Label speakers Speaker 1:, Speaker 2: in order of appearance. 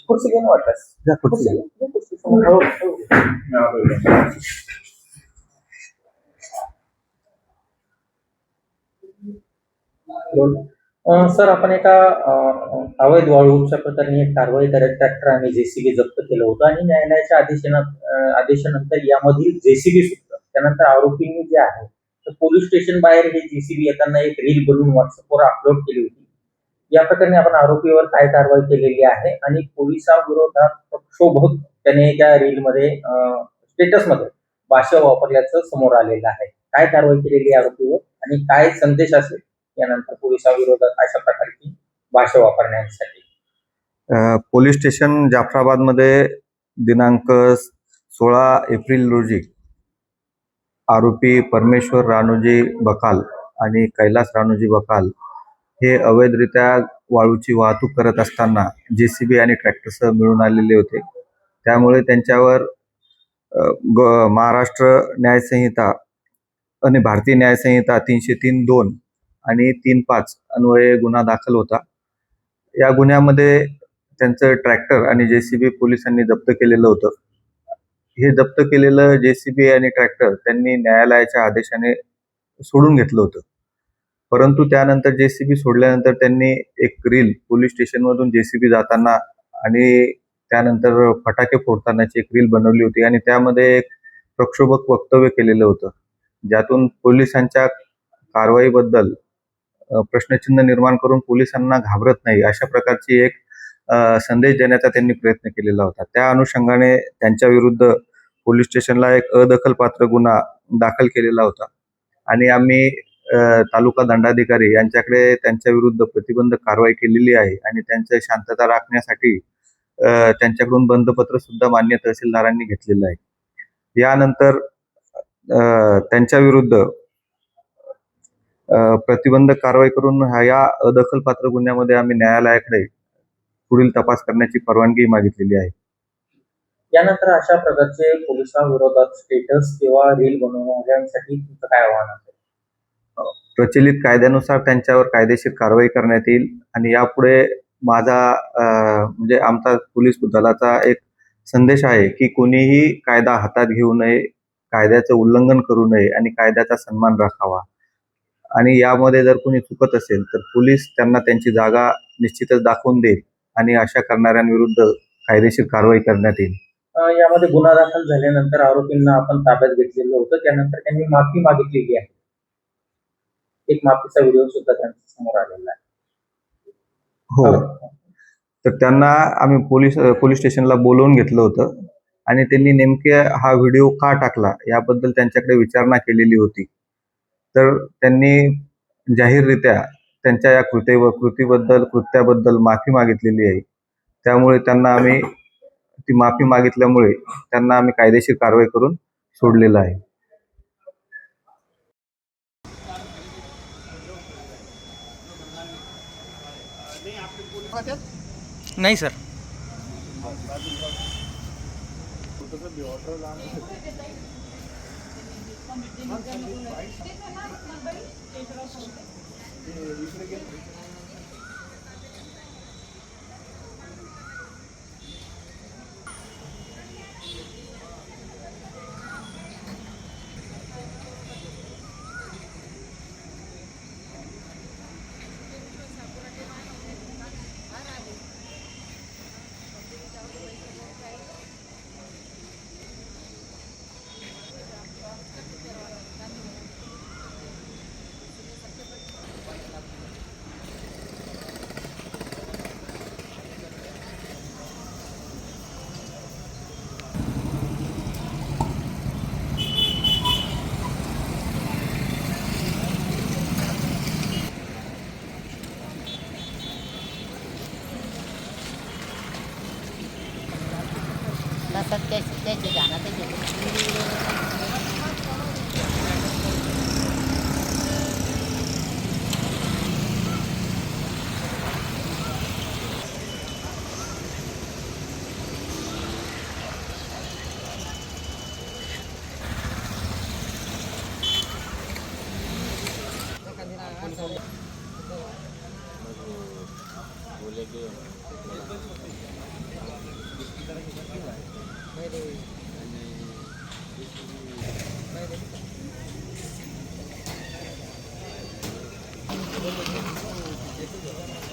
Speaker 1: खुर्ची घेऊन वाटल्यास
Speaker 2: जा खुर्ची.
Speaker 1: सर, आपण एका अवैध वाळूच्या प्रकरणी एक कारवाई करत ट्रॅक्टर आणि जेसीबी जप्त केलं होतं आणि न्यायालयाच्या आदेशानंतर यामधील जेसीबी सुद्धा त्यानंतर आरोपींनी जे आहे तर पोलीस स्टेशन बाहेर हे जेसीबी येताना एक रील बनवून व्हॉट्सअपवर अपलोड केली होती. या प्रकरणी आपण आरोपीवर काय कारवाई केलेली आहे आणि पोलिसांविरोधात प्रक्षोभक त्याने त्या रीलमध्ये स्टेटसमध्ये भाषा वापरल्याचं समोर आलेलं आहे. काय कारवाई केलेली आरोपीवर आणि काय संदेश असेल यानंतर पोलिसांविरोधात अशा प्रकारची भाषा वापरण्यासाठी?
Speaker 2: पोलीस स्टेशन जाफराबाद मध्ये दिनांक 16 एप्रिल रोजी आरोपी परमेश्वर रानोजी बकाल आणि कैलास रानोजी बकाल हे अवैधरित्या वाळूची वाहतूक करत असताना जेसीबी आणि ट्रॅक्टरसह मिळून आलेले होते. त्यामुळे त्यांच्यावर महाराष्ट्र न्यायसंहिता आणि भारतीय न्यायसंहिता 303(2) आणि 3(5) अन्वये गुन्हा दाखल होता. या गुन्ह्यामध्ये त्यांचं ट्रॅक्टर आणि जेसीबी पोलिसांनी जप्त केलेलं होतं. हे जप्त केलेलं जेसीबी आणि ट्रॅक्टर त्यांनी न्यायालयाच्या आदेशाने सोडून घेतलं होतं. परंतु त्यानंतर जेसीबी सोडल्यानंतर त्यांनी एक रील पोलीस स्टेशनमधून जेसीबी जाताना आणि त्यानंतर फटाके फोडतानाची एक रील बनवली होती आणि त्यामध्ये एक प्रक्षोभक वक्तव्य केलेलं होतं, ज्यातून पोलिसांच्या कारवाईबद्दल प्रश्नचिन्ह निर्माण करून पोलिसांना घाबरत नाही अशा प्रकारची एक संदेश देण्याचा त्यांनी प्रयत्न केलेला होता. त्या अनुषंगाने त्यांच्या विरुद्ध पोलीस स्टेशनला एक अदखलपात्र गुन्हा दाखल केलेला होता आणि आम्ही तालुका दंडाधिकारी यांच्याकडे त्यांच्या विरुद्ध प्रतिबंधक कारवाई केलेली आहे आणि त्यांची शांतता राखण्यासाठी त्यांच्याकडून बंधपत्र सुद्धा मान्य तहसीलदारांनी घेतलेलं आहे. यानंतर त्यांच्या विरुद्ध प्रतिबंधक कारवाई करून या अदखलपात्र गुन्ह्यामध्ये आम्ही न्यायालयाकडे पुढील तपास करण्याची परवानगी मागितलेली आहे.
Speaker 1: यानंतर अशा प्रकारचे पोलिसांविरोधात स्टेटस किंवा रील बनवणाऱ्यांसाठी तुमचं काय आव्हान असेल?
Speaker 2: प्रचलित कायद्यानुसार त्यांच्यावर कायदेशीर कारवाई करण्यात येईल आणि यापुढे माझा म्हणजे आमचा पोलीस दलाचा एक संदेश आहे की कोणीही कायदा हातात घेऊ नये, कायद्याचं उल्लंघन करू नये आणि कायद्याचा सन्मान राखावा. आणि यामध्ये जर कोणी चुकत असेल तर पोलीस त्यांना त्यांची जागा निश्चितच दाखवून देईल आणि अशा करणाऱ्यांविरुद्ध कायदेशीर कारवाई करण्यात येईल.
Speaker 1: यामध्ये गुन्हा दाखल झाल्यानंतर आरोपींना आपण ताब्यात घेतलेलं होतं, त्यानंतर त्यांनी माफी मागितलेली आहे. एक माफीचा व्हिडिओ सुद्धा त्यांच्या समोर आलेला आहे.
Speaker 2: हो, तर त्यांना आम्ही पोलीस स्टेशनला बोलवून घेतलं होतं आणि त्यांनी नेमके हा व्हिडिओ का टाकला याबद्दल त्यांच्याकडे विचारणा केलेली होती. तर त्यांनी जाहीररित्या त्यांच्या या कृत्याबद्दल माफी मागितलेली आहे. त्यामुळे त्यांना आम्ही ती माफी मागितल्यामुळे त्यांना आम्ही कायदेशीर कारवाई करून सोडलेलं आहे.
Speaker 3: नहीं सर.
Speaker 4: त्याचे जाणार बोले आहे